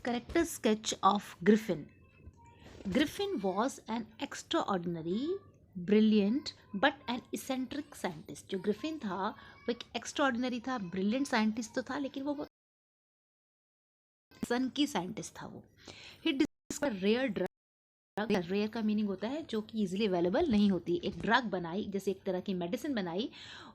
Character sketch of Griffin. Griffin was an extraordinary, brilliant but an eccentric scientist. जो Griffin था वो एक extraordinary था, ब्रिलियंट साइंटिस्ट तो था, लेकिन वो सन की साइंटिस्ट था वो. ही डिस्कवर रेयर ड्रग. रेयर का मीनिंग होता है जो कि इजीली अवेलेबल नहीं होती. एक ड्रग बनाई, जैसे एक तरह की मेडिसिन बनाई,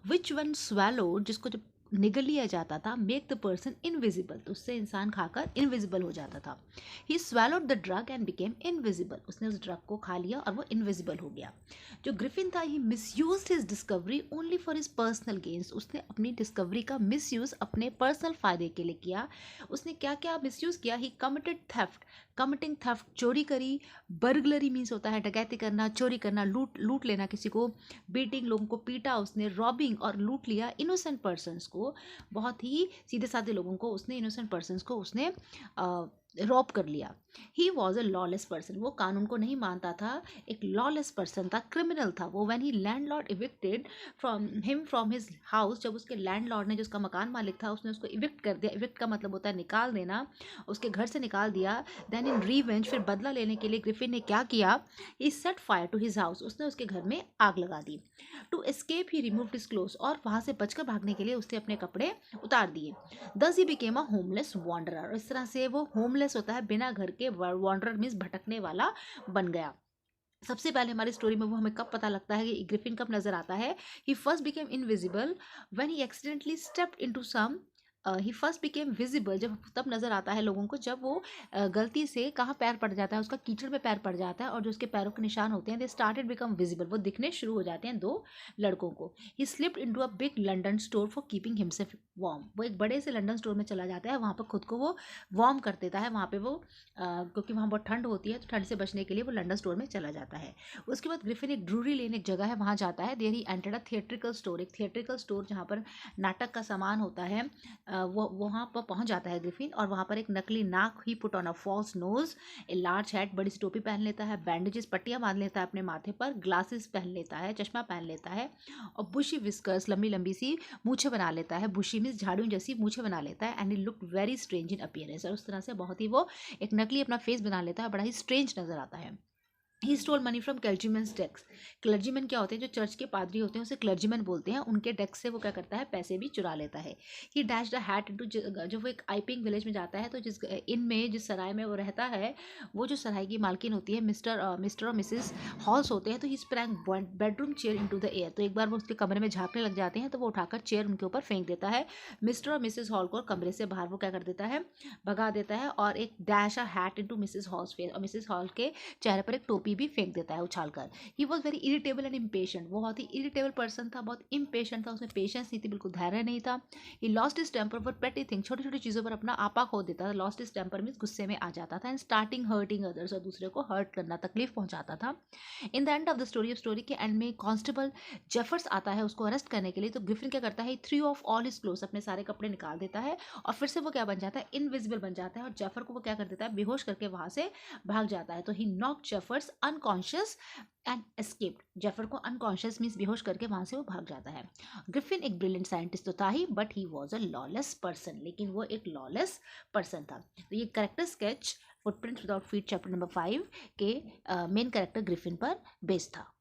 विच वन swallowed, जिसको जब निगल लिया जाता था, मेक द पर्सन इनविजिबल, तो उससे इंसान खाकर इनविजिबल हो जाता था. ही swallowed the drug and became invisible. उसने उस ड्रग को खा लिया और वो इनविजिबल हो गया. जो ग्रिफिन था, he misused his discovery only for his personal gains. उसने अपनी डिस्कवरी का मिसयूज अपने पर्सनल फायदे के लिए किया. उसने क्या क्या मिसयूज किया? ही कमिटेड थेफ्ट. कमिटिंग थेफ्ट, चोरी करी. बर्गलरी मीन्स होता है डकैती करना, चोरी करना, लूट लेना किसी को. बीटिंग, लोगों को पीटा उसने. रॉबिंग, और लूट लिया इनोसेंट पर्सन्स को, बहुत ही सीधे साधे लोगों को उसने, इनोसेंट पर्सन्स को उसने रॉब कर लिया. ही वॉज अ लॉलेस पर्सन. वो कानून को नहीं मानता था, एक लॉलेस पर्सन था, क्रिमिनल था वो. When he landlord evicted from his house, जब उसके लैंडलॉर्ड ने, जो उसका मकान मालिक था, उसने उसको इविक्ट कर दिया. इविक्ट का मतलब होता है निकाल देना, उसके घर से निकाल दिया. देन इन रीवेंज, फिर बदला लेने के लिए ग्रिफिन ने क्या किया? He set fire to his house. उसने उसके घर में आग लगा दी. To escape he removed his clothes. और वहां से बचकर भागने के लिए उसने अपने कपड़े उतार दिए. दस he became a homeless wanderer. इस तरह से वो होमलेस होता है, बिना घर के, वॉन्डरर मीन्स भटकने वाला बन गया. सबसे पहले हमारी स्टोरी में वो हमें कब पता लगता है कि ग्रिफिन कब नजर आता है? He first became invisible when he accidentally stepped into some. He first became visible जब, तब नजर आता है लोगों को जब वो गलती से कहाँ पैर पड़ जाता है, उसका कीचड़ में पैर पड़ जाता है, और जो उसके पैरों के निशान होते हैं, दे स्टार्टेड बिकम विजिबल, वो दिखने शुरू हो जाते हैं दो लड़कों को. ही slipped into a big London store for keeping himself warm. वो एक बड़े से लंदन स्टोर में चला जाता है, वहाँ पर खुद को वो वार्म कर देता है. वहाँ पे वो क्योंकि वहाँ बहुत ठंड होती है, तो ठंड से बचने के लिए वो लंदन स्टोर में चला जाता है. उसके बाद ग्रिफिन एक ड्रूरी लेन, एक जगह है, वहाँ जाता है. There he entered a theatrical store. एक थिएट्रिकल स्टोर जहाँ पर नाटक का सामान होता है, वो वहाँ पर पहुँच जाता है ग्रिफिन. और वहाँ पर एक नकली नाक, he put on a false nose, a large hat, बड़ी सी टोपी पहन लेता है. बैंडेजेस, पट्टियाँ बांध लेता है अपने माथे पर. ग्लासेस पहन लेता है, चश्मा पहन लेता है. और बुशी विस्कर्स, लंबी लंबी सी मूछें बना लेता है. बुशी मीन्स झाड़ू जैसी मूछें बना लेता है. And he look very strange in appearance. और उस तरह से बहुत ही वो एक नकली अपना फेस बना लेता है, बड़ा ही स्ट्रेंज नजर आता है. He stole money from clergyman's desk. Clergyman क्या होते हैं? जो चर्च के पादरी होते हैं, उसे क्लर्जीमैन बोलते हैं. उनके डेस्क से वो क्या करता है? पैसे भी चुरा लेता है. ही डैश द हैट इनटू, जब वो एक आइपिंग विलेज में जाता है, तो जिस इन में, जिस सराय में वो रहता है, वो जो सराय की मालकिन होती है, मिस्टर और मिसेस हॉल्स होते हैं. तो he sprang bedroom chair into the air. तो एक बार वो उसके कमरे में झांकने लग जाते हैं, तो वो उठाकर चेयर उनके ऊपर फेंक देता है. मिस्टर और मिसेस हॉल को कमरे से बाहर वो क्या कर देता है? भगा देता है. और एक dash a hat into Mrs halls face, और मिसेस हॉल के चेहरे पर एक टोपी भी फेंक देता है उछाल कर. He was very irritable and impatient. वो बहुत ही इरिटेबल पर्सन था, बहुत इम्पेशेंट था. उसमें पेशेंस नहीं थी, बिल्कुल धैर्य नहीं था. He lost his temper for petty thing. छोटी छोटी चीज़ों पर अपना आपा खो देता था. लॉस्ट हिज टेम्पर मीन्स गुस्से में आ जाता था. एंड स्टार्टिंग हर्टिंग अदर्स, और दूसरे को हर्ट करना, तकलीफ पहुंचाता था. In the end of the story, story के एंड में कांस्टेबल जेफर्स आता है उसको अरेस्ट करने के लिए. तो ग्रिफिन क्या करता है? Three of all his clothes, अपने सारे कपड़े निकाल देता है, और फिर से वो क्या बन जाता है? इनविजिबल बन जाता है. और जेफर को वो क्या कर देता है? बेहोश करके वहां से भाग जाता है. तो he knock Jaffers unconscious and escaped. Jaffer को अनकॉन्शियस मीन्स बेहोश करके वहां से वो भाग जाता है. ग्रिफिन एक ब्रिलियंट साइंटिस्ट तो था ही, but he was a lawless person. लेकिन वो एक लॉलेस पर्सन था. तो ये character sketch footprints without feet chapter number 5 के मेन कैरेक्टर ग्रिफिन पर बेस्ड था.